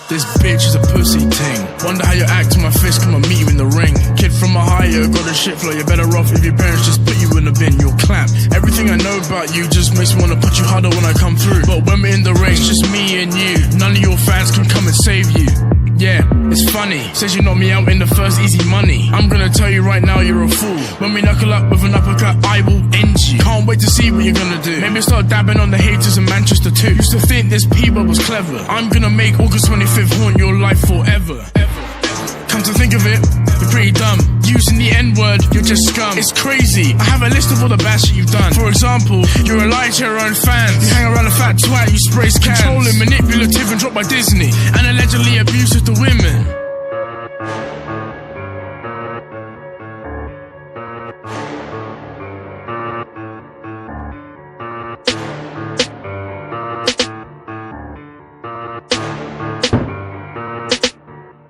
This bitch is a pussy ting. Wonder how you act to my fist, come and meet you in the ring. Kid from Ohio, got a shit flow. You're better off if your parents just put you in the bin. You'll clap. Everything I know about you just makes me wanna put you harder when I come through. But when we're in the ring, it's just me and you. None of your fans can come and save you. Yeah, it's funny. Says you knocked me out in the first easy money. I'm gonna tell you right now, you're a fool. When we knuckle up with an uppercut, I will end you. Can't wait to see what you're gonna do. Maybe start dabbing on the haters in Manchester too. Used to think this P-Bob was clever. I'm gonna make August 25th haunt your life forever. Come to think of it, you're pretty dumb. Using the N-word, you're just scum. It's crazy, I have a list of all the bad shit you've done. For example, you're a lie to your own fans. You hang around a fat twat, you spray cans. Controlling, manipulative and dropped by Disney. And allegedly abusive to women.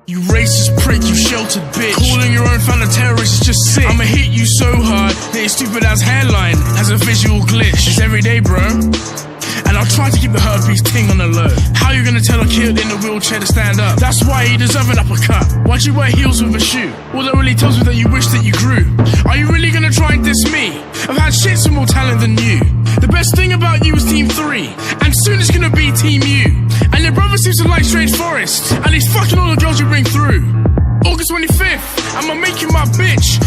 You racist prick, you sheltered bitch. Calling your own fan a terrorist is just sick. I'ma hit you so hard that your stupid ass hairline has a visual glitch. It's everyday, bro. And I'll try to keep the herpes ting on the low. How you gonna tell a kid in a wheelchair to stand up? That's why he deserves an uppercut. Why'd you wear heels with a shoe? All that really tells me that you wish that you grew. Are you really gonna try and diss me? I've had shit some more talent than you. The best thing about you is Team 3, and soon it's gonna be Team U. And your brother seems to like Strange Forest, and he's fucking all the girls you bring through. August 25th, I'ma make you my bitch.